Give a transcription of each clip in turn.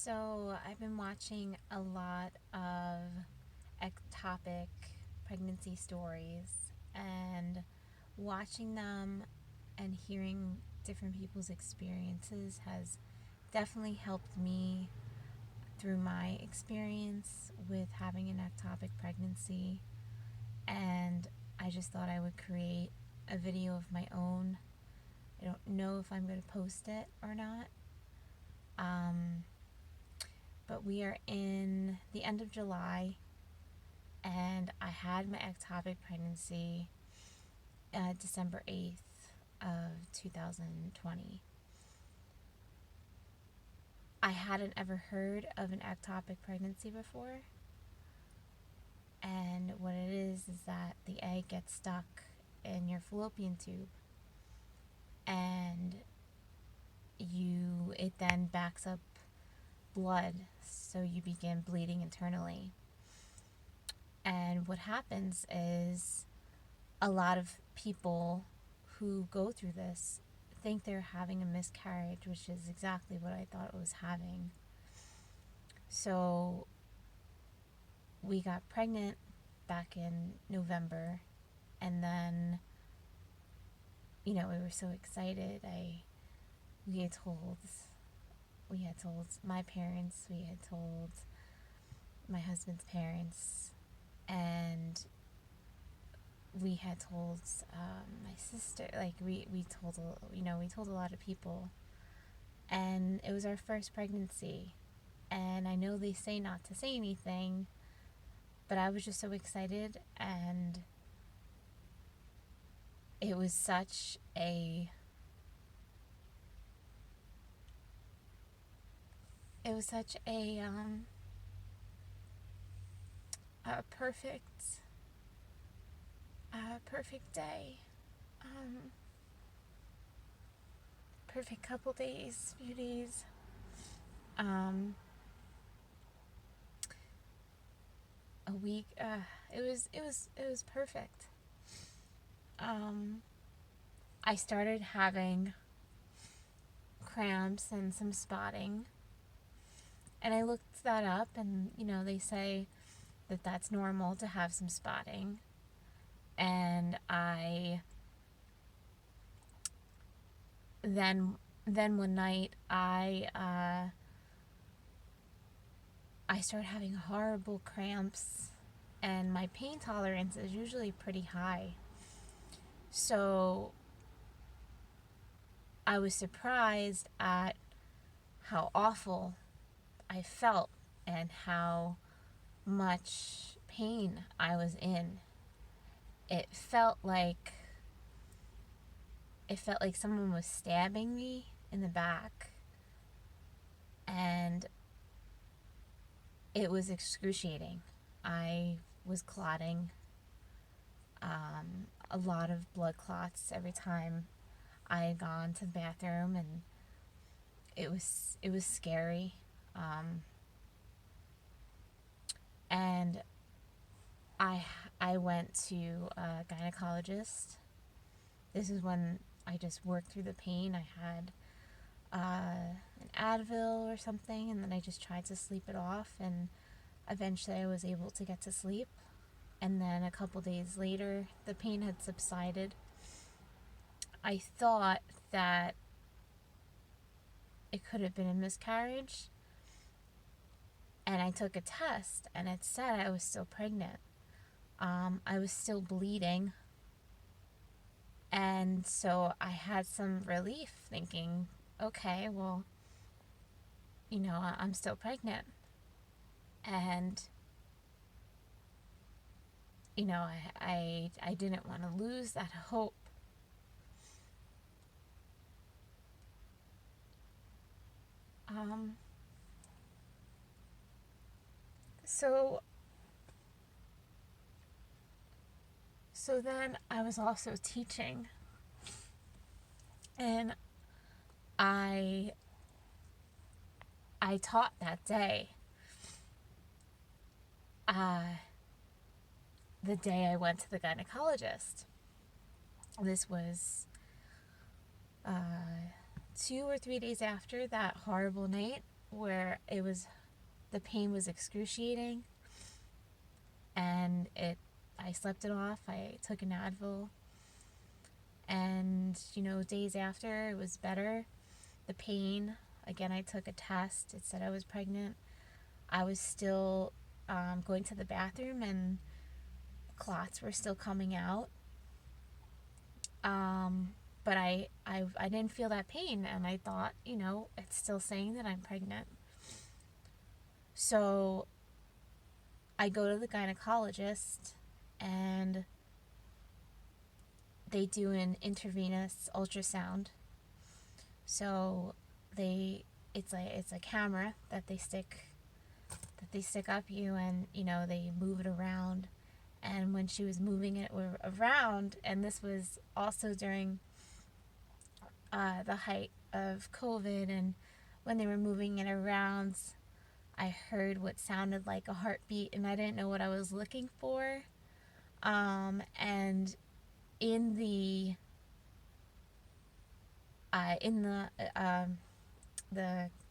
So I've been watching a lot of ectopic pregnancy stories, and watching them and hearing different people's experiences has definitely helped me through my experience with having an ectopic pregnancy. And I just thought I would create a video of my own. I don't know if I'm going to post it or not. But we are in the end of July, and I had my ectopic pregnancy December 8th of 2020. I hadn't ever heard of an ectopic pregnancy before, and what it is that the egg gets stuck in your fallopian tube, and it then backs up blood, so you begin bleeding internally. And what happens is a lot of people who go through this think they're having a miscarriage, which is exactly what I thought I was having. So we got pregnant back in November, and then, we were so excited. We had told my parents, we had told my husband's parents, and we had told my sister. Like we told a lot of people, and it was our first pregnancy. And I know they say not to say anything, but I was just so excited, and it was such a perfect day, perfect few days. A week. It was perfect. I started having cramps and some spotting, and I looked that up, and they say that that's normal to have some spotting. And I then one night I started having horrible cramps, and my pain tolerance is usually pretty high. So I was surprised at how awful I felt and how much pain I was in. It felt like someone was stabbing me in the back, and it was excruciating. I was clotting, a lot of blood clots every time I had gone to the bathroom, and it was scary. And I went to a gynecologist. This is when I just worked through the pain. I had an Advil or something, and then I just tried to sleep it off, and eventually I was able to get to sleep. And then a couple days later, the pain had subsided. I thought that it could have been a miscarriage, and I took a test, and it said I was still pregnant. I was still bleeding, and so I had some relief, thinking, okay, well, I'm still pregnant. And I didn't want to lose that hope. So then I was also teaching, and I taught that day. The day I went to the gynecologist. This was 2 or 3 days after that horrible night. where the pain was excruciating, and I slept it off. I took an Advil, and days after, it was better. The pain, again, I took a test. It said I was pregnant. I was still going to the bathroom, and clots were still coming out. But I didn't feel that pain, and I thought, it's still saying that I'm pregnant. So I go to the gynecologist, and they do an intravenous ultrasound. So it's a camera that they stick up you, and they move it around. And when she was moving it around, and this was also during the height of COVID, and when they were moving it around, I heard what sounded like a heartbeat, and I didn't know what I was looking for. And in the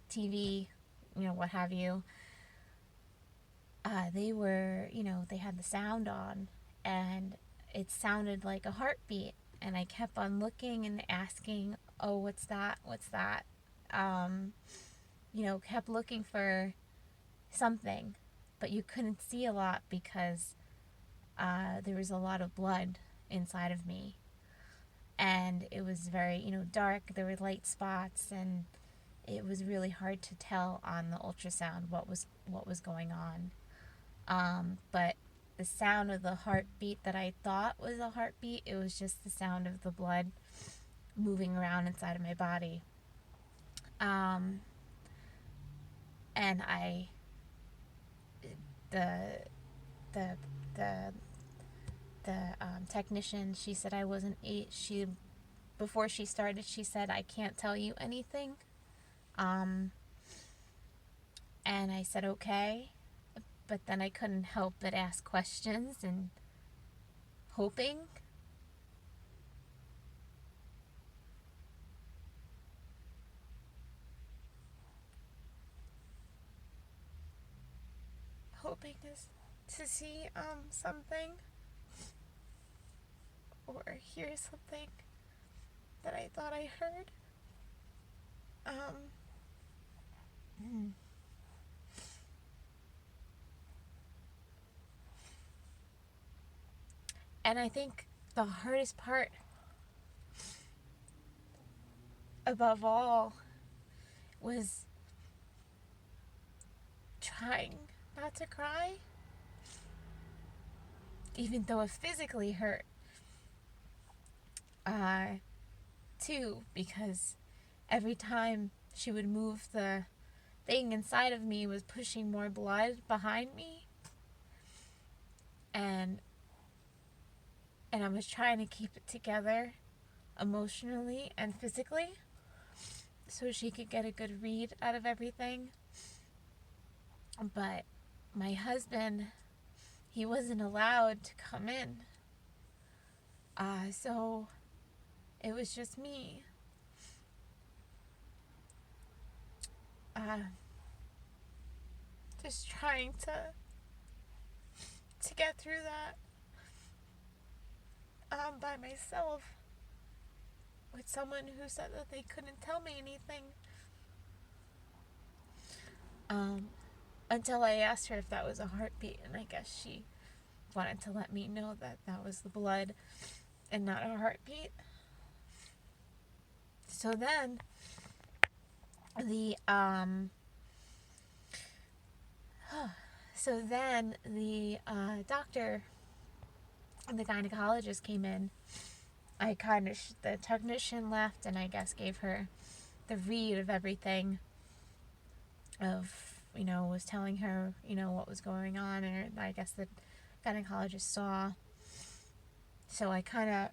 TV, what have you, they had the sound on, and it sounded like a heartbeat, and I kept on looking and asking, oh, what's that? Kept looking for something, but you couldn't see a lot because there was a lot of blood inside of me, and it was very, dark. There were light spots, and it was really hard to tell on the ultrasound what was going on. But the sound of the heartbeat that I thought was a heartbeat, it was just the sound of the blood moving around inside of my body. And the technician, she said I wasn't before she started, she said, I can't tell you anything. And I said, okay. But then I couldn't help but ask questions, and hoping. Hoping to see something or hear something that I thought I heard. And I think the hardest part, above all, was trying not to cry, even though it physically hurt. Too, because every time she would move, the thing inside of me was pushing more blood behind me, and I was trying to keep it together emotionally and physically so she could get a good read out of everything. But my husband, he wasn't allowed to come in. So it was just me. Just trying to get through that by myself, with someone who said that they couldn't tell me anything. Until I asked her if that was a heartbeat, and I guess she wanted to let me know that that was the blood and not a heartbeat. So then the doctor, the gynecologist, came in. The technician left, and I guess gave her the read of everything, was telling her, what was going on, and I guess the gynecologist saw. So I kind of,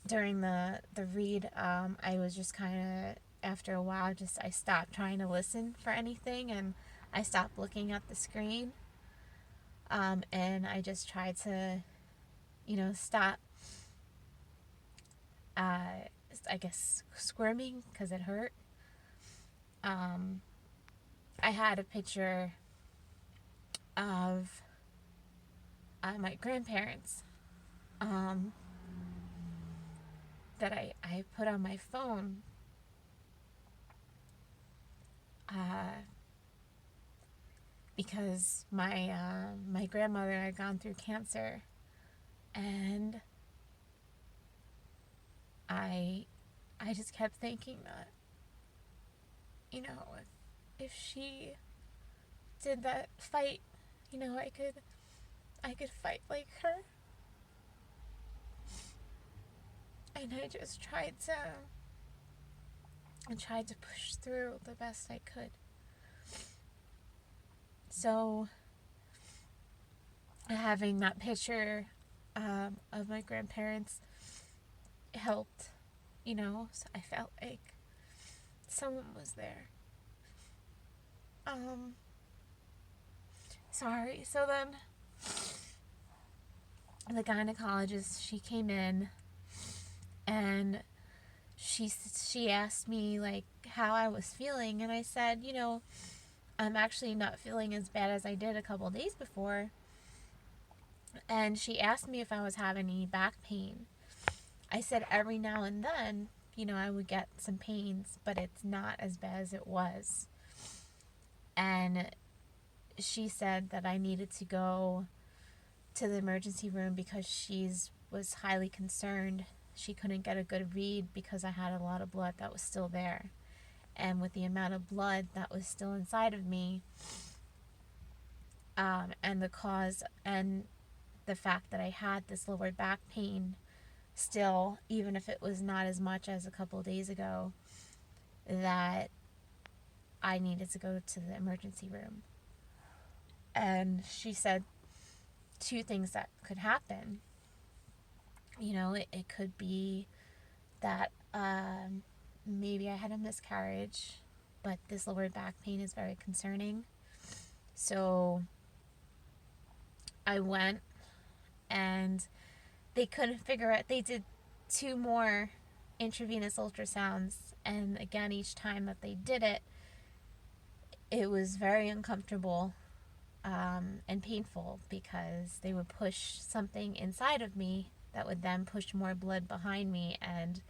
during the read, I was just kind of, after a while, I stopped trying to listen for anything, and I stopped looking at the screen, and I just tried to, stop, I guess, squirming, because it hurt. um, I had a picture of my grandparents um, that I put on my phone because my grandmother had gone through cancer, and I just kept thinking that, if she did that fight, I could fight like her. And I just tried to push through the best I could. So having that picture of my grandparents helped, so I felt like someone was there. Sorry. So then the gynecologist, she came in, and she asked me like how I was feeling, and I said, I'm actually not feeling as bad as I did a couple days before. And she asked me if I was having any back pain. I said every now and then, I would get some pains, but it's not as bad as it was. And she said that I needed to go to the emergency room because she was highly concerned. She couldn't get a good read because I had a lot of blood that was still there. And with the amount of blood that was still inside of me, and the cause and the fact that I had this lower back pain still, even if it was not as much as a couple of days ago, that I needed to go to the emergency room. And she said two things that could happen. It could be that maybe I had a miscarriage, but this lower back pain is very concerning. So I went, and they couldn't figure out. They did 2 more intravenous ultrasounds, and again, each time that they did it, it was very uncomfortable and painful, because they would push something inside of me that would then push more blood behind me, and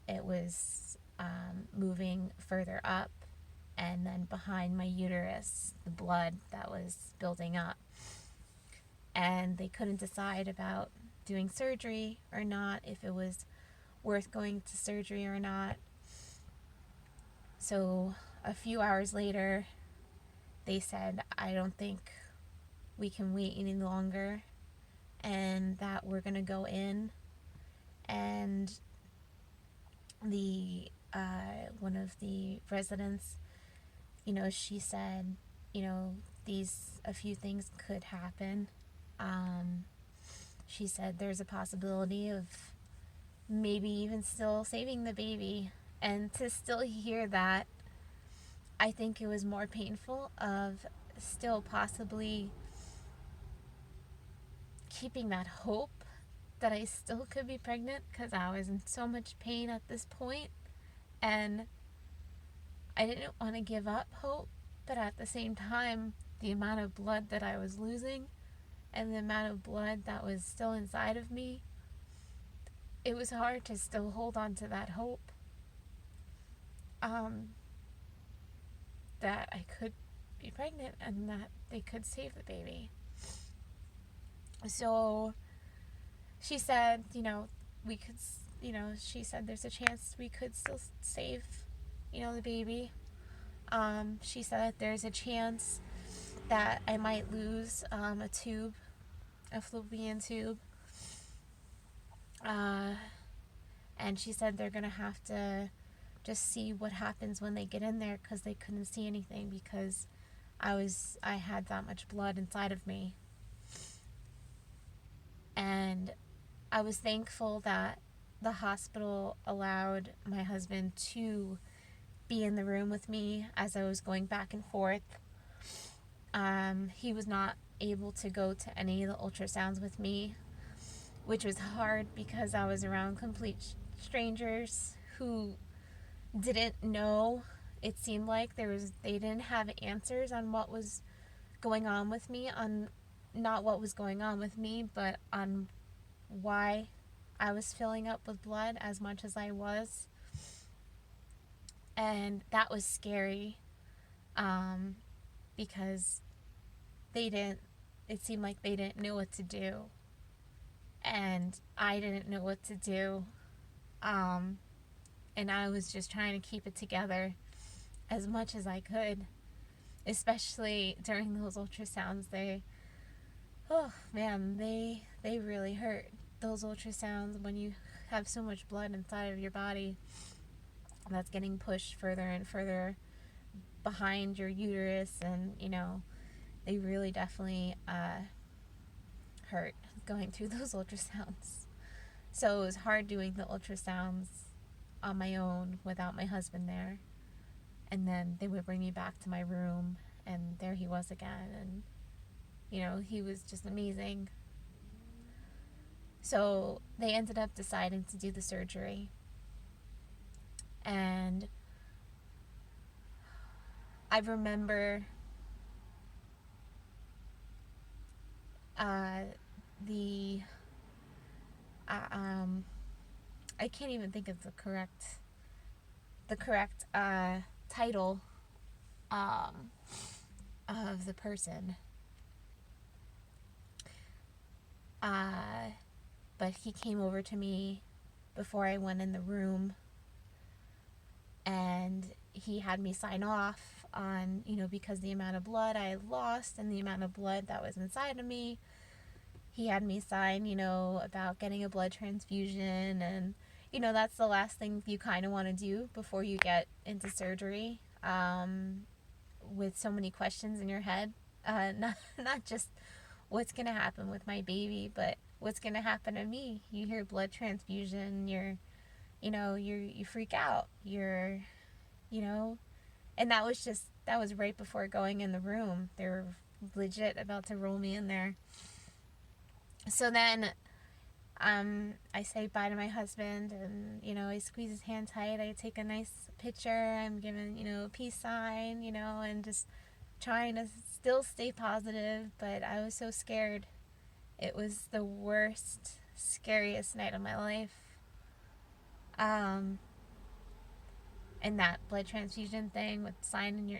it was moving further up, and then behind my uterus, the blood that was building up. And they couldn't decide about doing surgery or not, if it was worth going to surgery or not. So a few hours later, they said, I don't think we can wait any longer, and that we're going to go in. And the one of the residents, she said, a few things could happen. She said there's a possibility of maybe even still saving the baby. And to still hear that, I think it was more painful of still possibly keeping that hope that I still could be pregnant, because I was in so much pain at this point, and I didn't want to give up hope. But at the same time, the amount of blood that I was losing and the amount of blood that was still inside of me, it was hard to still hold on to that hope that I could be pregnant and that they could save the baby. So she said, we could, she said there's a chance we could still save, the baby. She said that there's a chance that I might lose a fallopian tube. And she said they're going to have to just see what happens when they get in there, because they couldn't see anything because I had that much blood inside of me. And I was thankful that the hospital allowed my husband to be in the room with me as I was going back and forth. He was not able to go to any of the ultrasounds with me, which was hard because I was around complete strangers who didn't know it seemed like they didn't have answers on what was going on with me, on not what was going on with me, but on why I was filling up with blood as much as I was. And that was scary, because it seemed like they didn't know what to do. And I didn't know what to do. And I was just trying to keep it together as much as I could, especially during those ultrasounds. Oh man, they really hurt. Those ultrasounds, when you have so much blood inside of your body that's getting pushed further and further behind your uterus, and they really definitely hurt going through those ultrasounds. So it was hard doing the ultrasounds on my own without my husband there. And then they would bring me back to my room, and there he was again. And he was just amazing. So they ended up deciding to do the surgery. And I remember I can't even think of the correct title of the person. But he came over to me before I went in the room, and he had me sign off on, because the amount of blood I had lost and the amount of blood that was inside of me. He had me sign, about getting a blood transfusion, and, that's the last thing you kind of want to do before you get into surgery, with so many questions in your head. Not just what's going to happen with my baby, but what's going to happen to me. You hear blood transfusion, you freak out. And that was right before going in the room. They were legit about to roll me in there. So then, I say bye to my husband, and, I squeeze his hand tight. I take a nice picture. I'm giving, a peace sign, and just trying to still stay positive, but I was so scared. It was the worst, scariest night of my life. And that blood transfusion thing with signing your,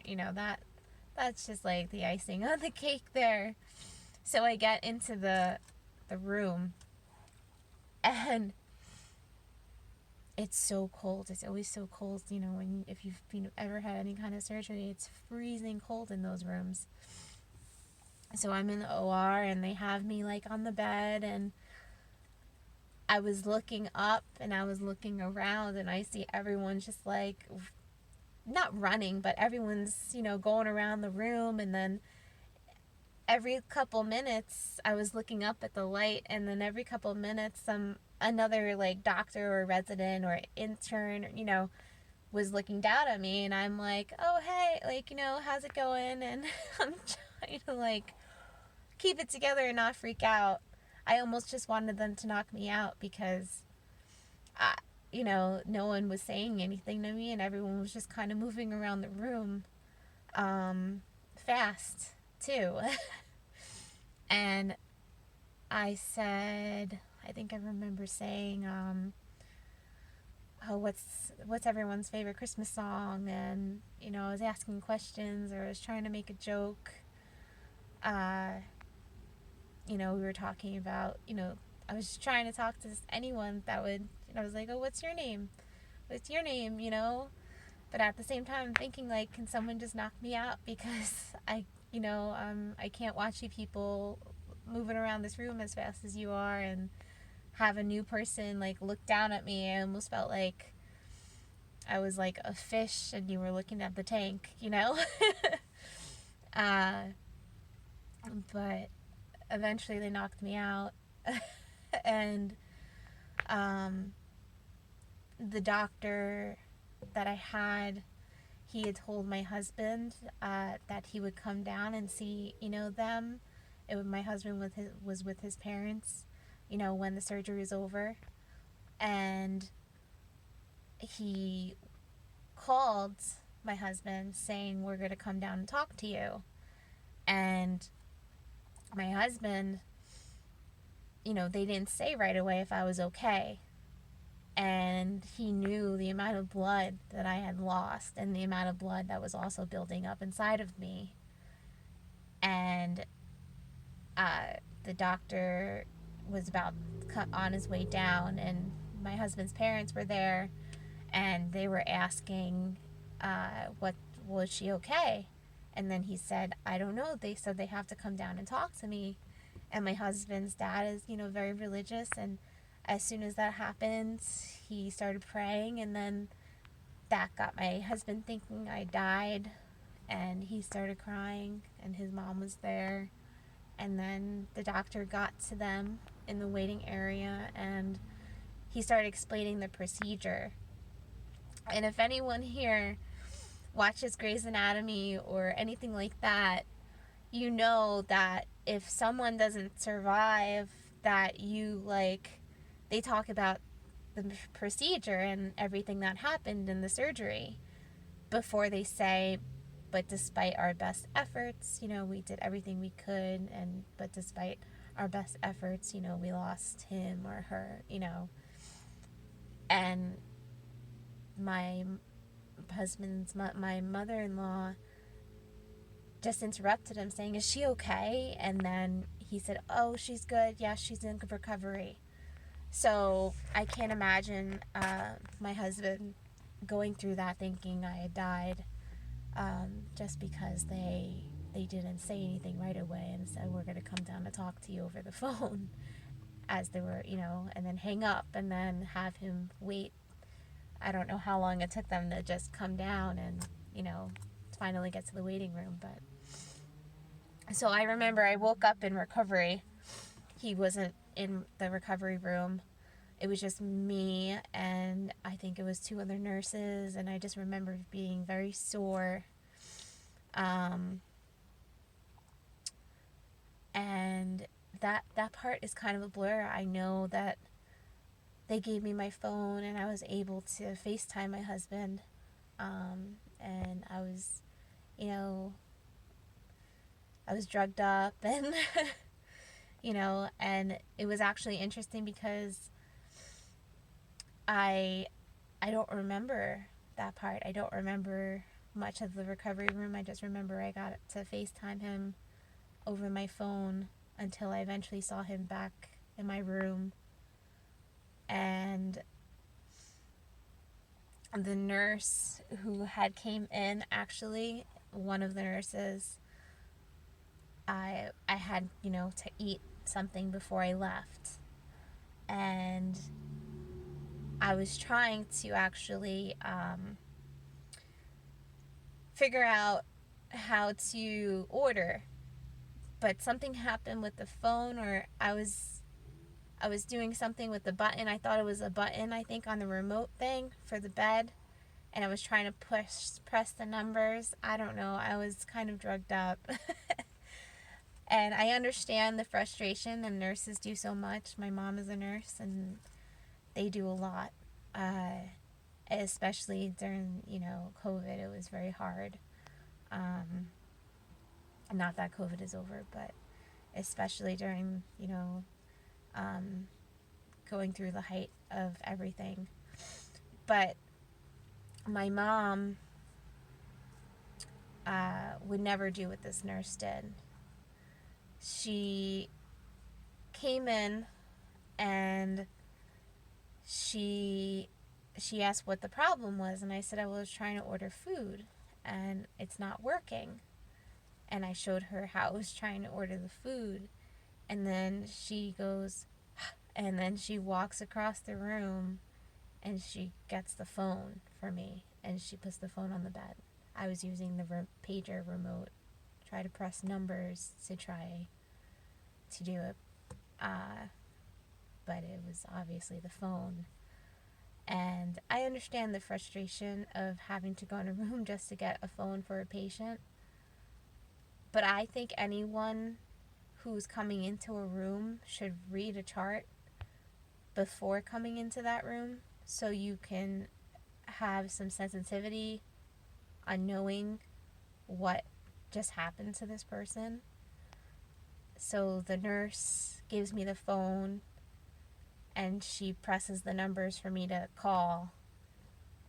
that's just like the icing on the cake there. So I get into the room, and it's so cold. It's always so cold, if you've ever had any kind of surgery, it's freezing cold in those rooms. So I'm in the OR, and they have me like on the bed, and I was looking up and I was looking around, and I see everyone just like, not running, but everyone's, going around the room. And then every couple minutes I was looking up at the light, and then every couple minutes another like doctor or resident or intern, was looking down at me, and I'm like, oh hey, like, how's it going? And I'm trying to like keep it together and not freak out. I almost just wanted them to knock me out, because no one was saying anything to me, and everyone was just kind of moving around the room fast too. And I think I remember saying, oh, what's everyone's favorite Christmas song? And, I was asking questions, or I was trying to make a joke. We were talking about, I was just trying to talk to anyone that would, I was like, oh, what's your name? What's your name, But at the same time, I'm thinking, like, can someone just knock me out? Because I can't watch you people moving around this room as fast as you are, and have a new person, like, look down at me. I almost felt like I was, like, a fish, and you were looking at the tank, But eventually they knocked me out. And the doctor that I had, he had told my husband that he would come down and see, them. My husband was with his parents, when the surgery was over. And he called my husband, saying, we're going to come down and talk to you. And my husband, they didn't say right away if I was okay. And he knew the amount of blood that I had lost and the amount of blood that was also building up inside of me. And the doctor was about on his way down, and my husband's parents were there, and they were asking, what was she okay? And then he said, I don't know. They said they have to come down and talk to me. And my husband's dad is, very religious, and as soon as that happened, he started praying, and then that got my husband thinking I died, and he started crying, and his mom was there. And then the doctor got to them in the waiting area, and he started explaining the procedure. And if anyone here watches Grey's Anatomy or anything like that, you know that if someone doesn't survive, that they talk about the procedure and everything that happened in the surgery before they say, but despite our best efforts, we did everything we could, but despite our best efforts, we lost him or her, And my mother-in-law just interrupted him saying, is she okay? And then he said, oh, she's good. Yeah, she's in recovery. So I can't imagine my husband going through that thinking I had died, just because they didn't say anything right away and said, we're going to come down to talk to you over the phone, as they were, and then hang up and then have him wait. I don't know how long it took them to just come down and, finally get to the waiting room. But so I remember I woke up in recovery. He wasn't in the recovery room. It was just me, and I think it was 2 other nurses, and I just remember being very sore. And that part is kind of a blur. I know that they gave me my phone, and I was able to FaceTime my husband. And I was, I was drugged up, and, and it was actually interesting because I don't remember that part. I don't remember much of the recovery room. I just remember I got to FaceTime him over my phone until I eventually saw him back in my room. And the nurse who had came in, actually, one of the nurses, I had, to eat something before I left. And I was trying to actually figure out how to order, but something happened with the phone, or I was doing something with the button. I thought it was a button, I think, on the remote thing for the bed, and I was trying to press the numbers. I don't know. I was kind of drugged up. And I understand the frustration, and nurses do so much. My mom is a nurse, and they do a lot, especially during, COVID. It was very hard. Not that COVID is over, but especially during, going through the height of everything. But my mom would never do what this nurse did. She came in, and she asked what the problem was, and I said I was trying to order food and it's not working. And I showed her how I was trying to order the food, and then she goes, and then she walks across the room and she gets the phone for me, and she puts the phone on the bed. I was using the pager remote, try to press numbers to try to do it, but it was obviously the phone. And I understand the frustration of having to go in a room just to get a phone for a patient, but I think anyone who's coming into a room should read a chart before coming into that room, so you can have some sensitivity on knowing what just happened to this person. So the nurse gives me the phone and she presses the numbers for me to call,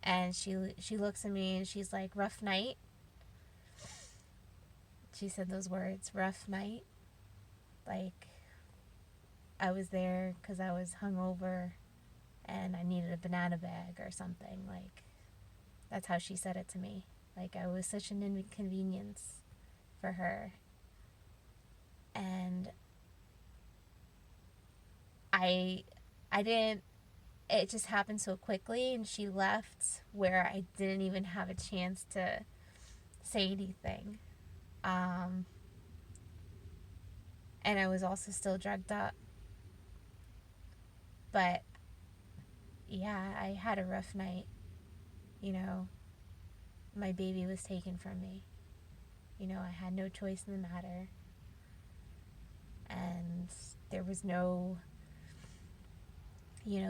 and she looks at me and she's like, "Rough night." She said those words, "rough night." Like, I was there because I was hungover and I needed a banana bag or something. Like, that's how she said it to me. Like, I was such an inconvenience for her. And I didn't, it just happened so quickly, and she left where I didn't even have a chance to say anything. And I was also still drugged up. But yeah, I had a rough night. You know, my baby was taken from me. You know, I had no choice in the matter. And there was no,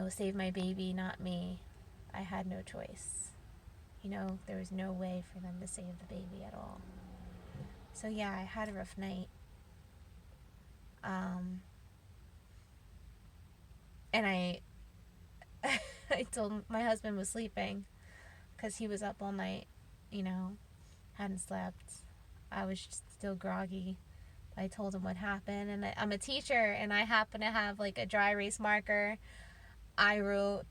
save my baby, not me. I had no choice. You know, there was no way for them to save the baby at all. So yeah, I had a rough night. And I I told my husband was sleeping because he was up all night, hadn't slept. I was still groggy. I told him what happened, and I'm a teacher, and I happen to have like a dry erase marker. I wrote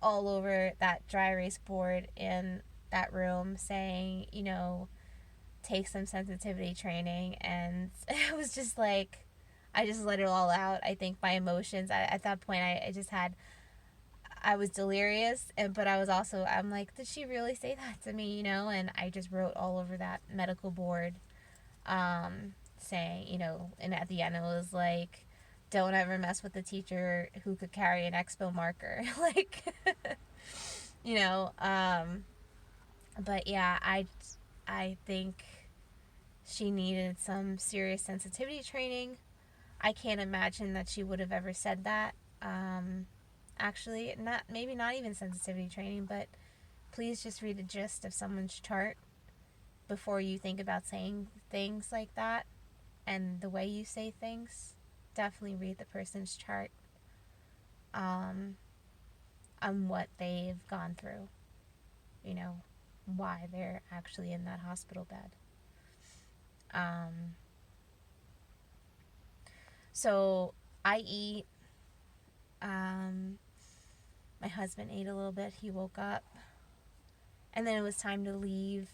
all over that dry erase board in that room saying, take some sensitivity training, and it was just like, I just let it all out. I think my emotions, at that point, I was delirious, but I was also, I'm like, did she really say that to me, and I just wrote all over that medical board, saying, and at the end it was like, don't ever mess with the teacher who could carry an expo marker. Like, you know, but yeah, I think she needed some serious sensitivity training. I can't imagine that she would have ever said that. Actually, not even sensitivity training, but please just read a gist of someone's chart before you think about saying things like that. And the way you say things, definitely read the person's chart, on what they've gone through, why they're actually in that hospital bed. So I eat. My husband ate a little bit. He woke up. And then it was time to leave.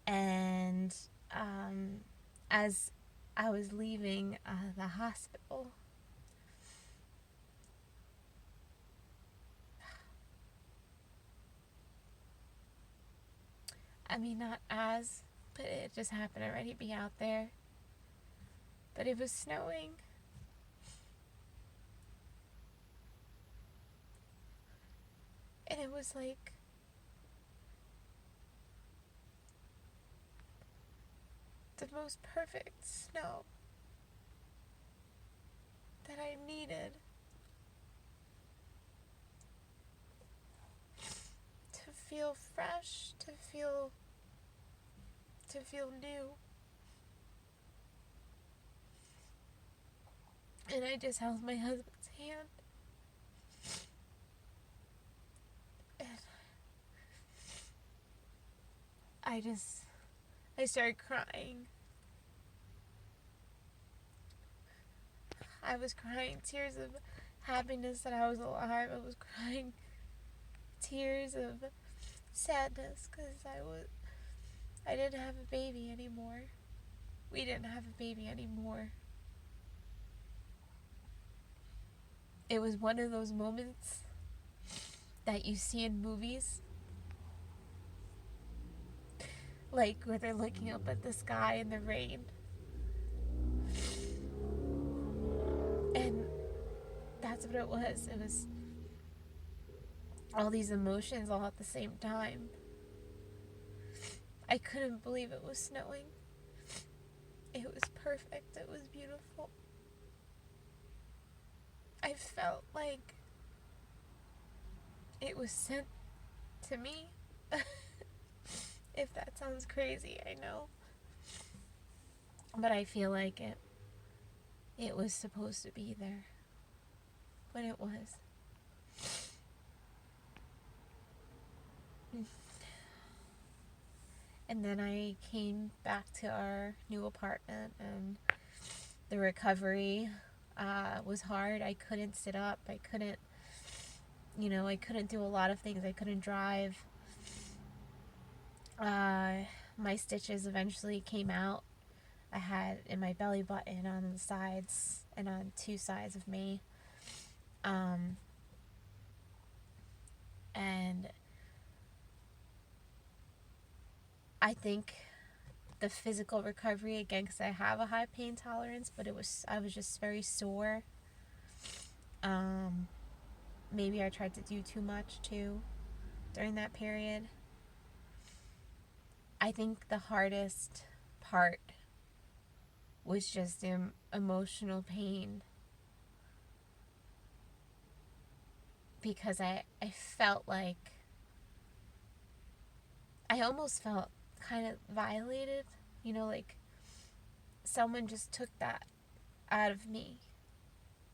And as I was leaving the hospital, but it just happened already to be out there. But it was snowing. And it was like the most perfect snow that I needed to feel fresh, to feel new. And I just held my husband's hand. And I started crying. I was crying tears of happiness that I was alive. I was crying tears of sadness because I didn't have a baby anymore. We didn't have a baby anymore. It was one of those moments that you see in movies, like where they're looking up at the sky in the rain. And that's what it was. It was all these emotions all at the same time. I couldn't believe it was snowing. It was perfect. It was beautiful. I felt like it was sent to me. If that sounds crazy, I know. But I feel like it was supposed to be there. But it was. And then I came back to our new apartment, and the recovery was hard. I couldn't sit up. I couldn't do a lot of things. I couldn't drive. My stitches eventually came out. I had in my belly button, on the sides, and on two sides of me. And I think the physical recovery, again, because I have a high pain tolerance, but I was just very sore. Maybe I tried to do too much too during that period. I think the hardest part was just emotional pain, because I felt like I almost felt kind of violated, like someone just took that out of me,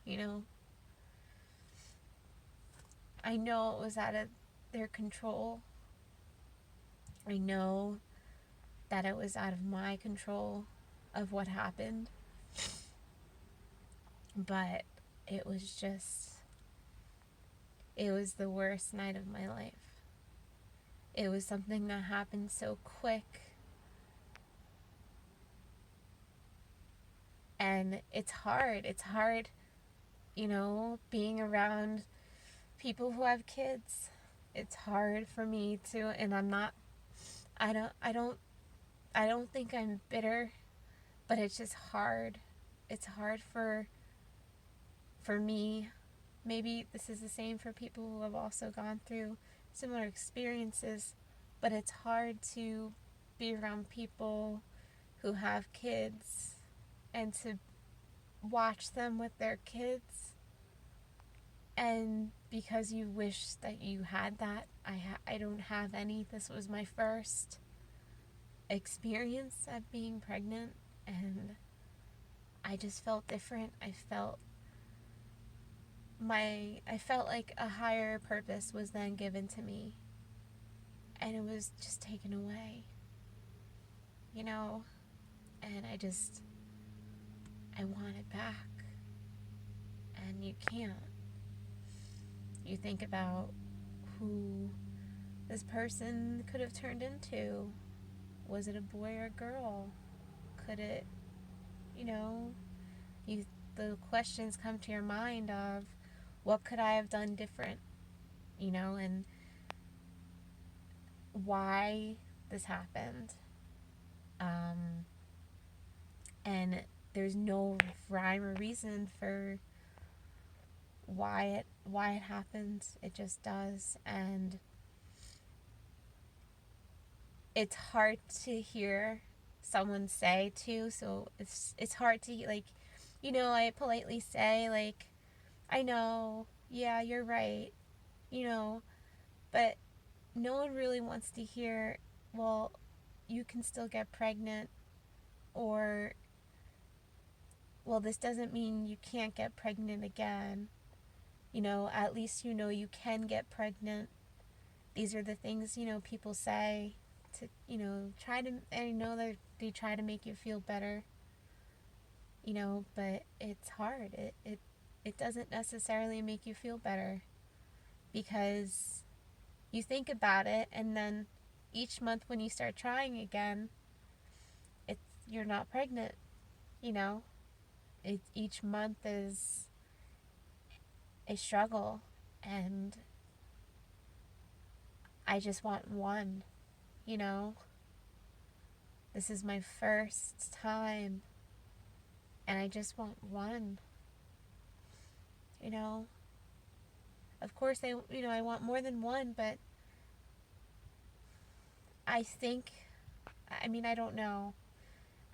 you know. I know it was out of their control. I know that it was out of my control of what happened. But it was the worst night of my life. It was something that happened so quick. And it's hard. It's hard, being around people who have kids. It's hard for me to, and I don't think I'm bitter, but it's just hard. It's hard for me. Maybe this is the same for people who have also gone through similar experiences, but it's hard to be around people who have kids and to watch them with their kids, and because you wish that you had that. I don't have any. This was my first experience of being pregnant, and I just felt different. I felt like a higher purpose was then given to me, and it was just taken away, and I want it back, and you can't. You think about who this person could have turned into. Was it a boy or a girl? Could it, the questions come to your mind of, what could I have done different, and why this happened. And there's no rhyme or reason for why it happens. It just does. And it's hard to hear someone say too, so it's hard to, like, I politely say, like, I know, yeah, you're right, but no one really wants to hear, well, you can still get pregnant, or, well, this doesn't mean you can't get pregnant again. At least you can get pregnant. These are the things, people say to, try to, I know that they try to make you feel better, but it's hard. It doesn't necessarily make you feel better, because you think about it, and then each month when you start trying again, you're not pregnant, each month is a struggle, and I just want one, This is my first time, and I just want one, Of course, I want more than one, but I think, I don't know.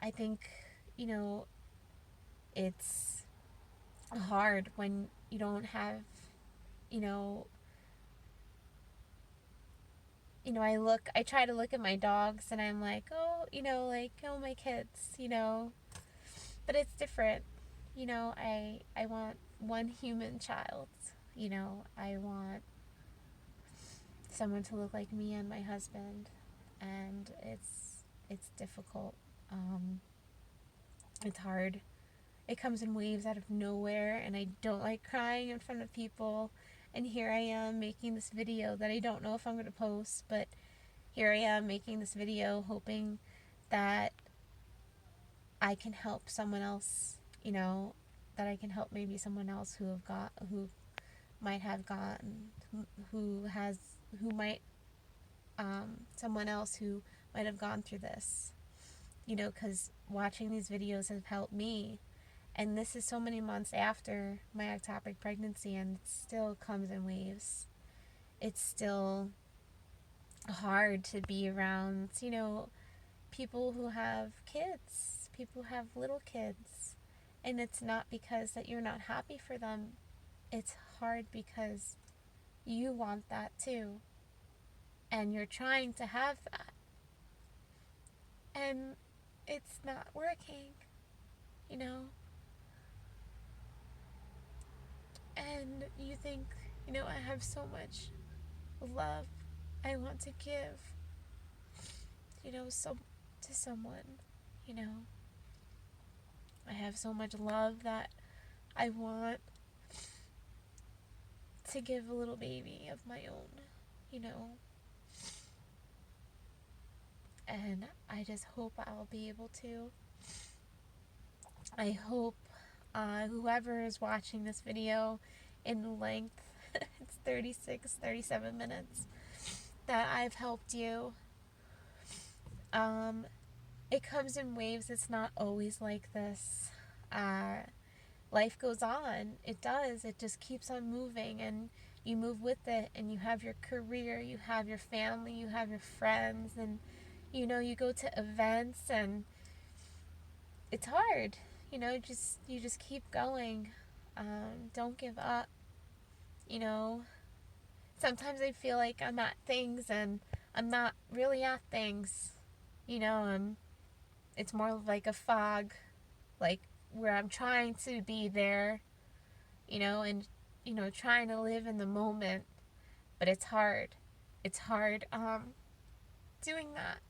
I think, it's hard when you don't have, I try to look at my dogs and I'm like, oh, like, oh, my kids, but it's different. I want one human child. I want someone to look like me and my husband, and it's difficult. It's hard. It comes in waves out of nowhere, and I don't like crying in front of people. And here I am making this video that I don't know if I'm going to post, but here I am making this video hoping that I can help someone else, that I can help maybe someone else who might have gotten, who might, someone else who might have gone through this, because watching these videos has helped me. And this is so many months after my ectopic pregnancy, and it still comes in waves. It's still hard to be around, people who have kids, people who have little kids. And it's not because that you're not happy for them. It's hard because you want that too. And you're trying to have that. And it's not working, you know? And you think, I have so much love I want to give, to someone, you know. I have so much love that I want to give a little baby of my own, and I just hope I'll be able to. I hope whoever is watching this video in length, it's 37 minutes, that I've helped you. It comes in waves. It's not always like this. Life goes on. It does. It just keeps on moving, and you move with it, and you have your career, you have your family, you have your friends, and you go to events, and it's hard. You just keep going. Don't give up. Sometimes I feel like I'm at things and I'm not really at things. It's more like a fog, like where I'm trying to be there, and trying to live in the moment, but it's hard. It's hard doing that.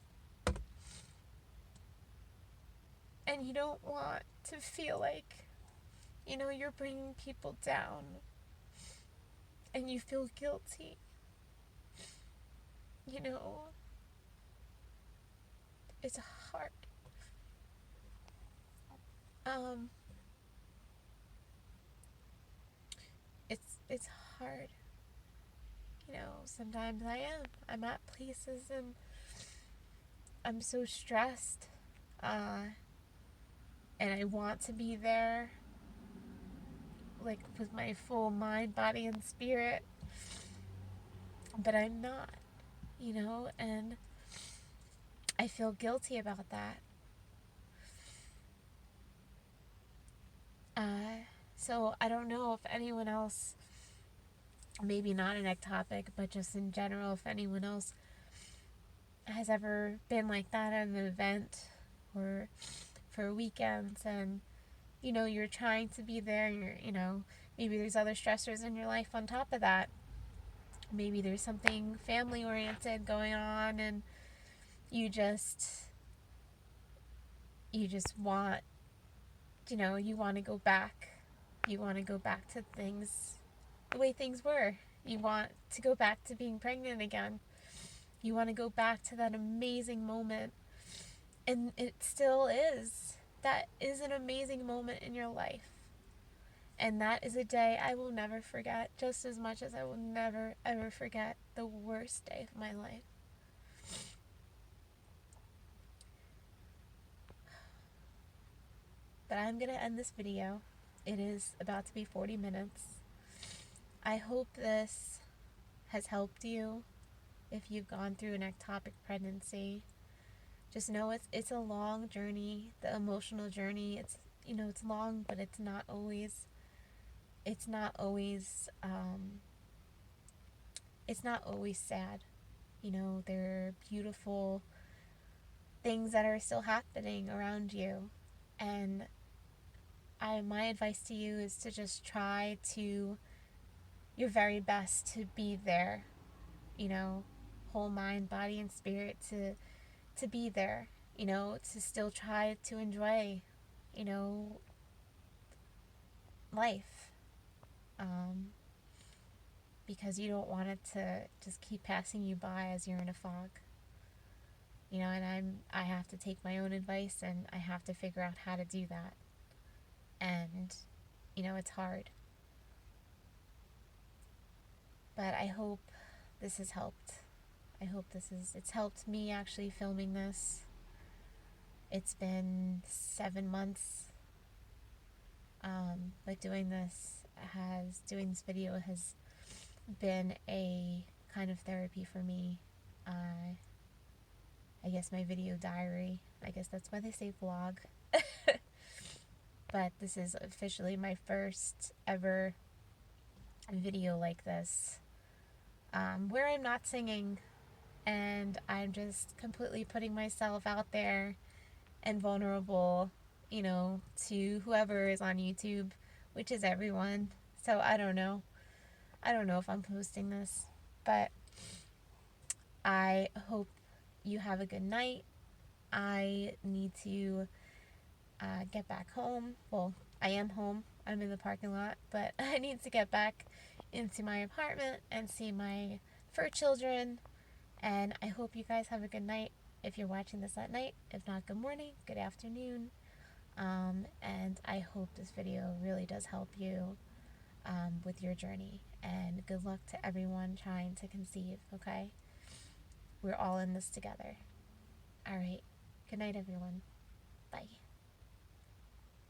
And you don't want to feel like, you're bringing people down, and you feel guilty. It's hard. It's hard. Sometimes I'm at places and I'm so stressed, and I want to be there, like with my full mind, body, and spirit, but I'm not, and I feel guilty about that. So I don't know if anyone else, maybe not an ectopic, but just in general, if anyone else has ever been like that at an event or for weekends, and you're trying to be there, and maybe there's other stressors in your life on top of that. Maybe there's something family oriented going on, and you just want, you want to go back. You want to go back to things the way things were. You want to go back to being pregnant again. You want to go back to that amazing moment. And it still is. That is an amazing moment in your life. And that is a day I will never forget, just as much as I will never, ever forget the worst day of my life. But I'm going to end this video. It is about to be 40 minutes. I hope this has helped you if you've gone through an ectopic pregnancy. Just know it's a long journey, the emotional journey. It's long, but it's not always sad. There are beautiful things that are still happening around you. And my advice to you is to just try to your very best to be there, you know, whole mind, body, and spirit to be there, to still try to enjoy, you know, life. Um, because you don't want it to just keep passing you by as you're in a fog. And I have to take my own advice and I have to figure out how to do that. And it's hard. But I hope this has helped. It's helped me actually filming this. It's been 7 months. But doing this video has been a kind of therapy for me. I guess my video diary. I guess that's why they say vlog. But this is officially my first ever video like this, where I'm not singing and I'm just completely putting myself out there and vulnerable, to whoever is on YouTube, which is everyone. So I don't know. I don't know if I'm posting this, but I hope you have a good night. I need to get back home. Well, I am home. I'm in the parking lot, but I need to get back into my apartment and see my fur children. And I hope you guys have a good night if you're watching this at night. If not, good morning, good afternoon. And I hope this video really does help you with your journey. And good luck to everyone trying to conceive, okay? We're all in this together. All right. Good night, everyone.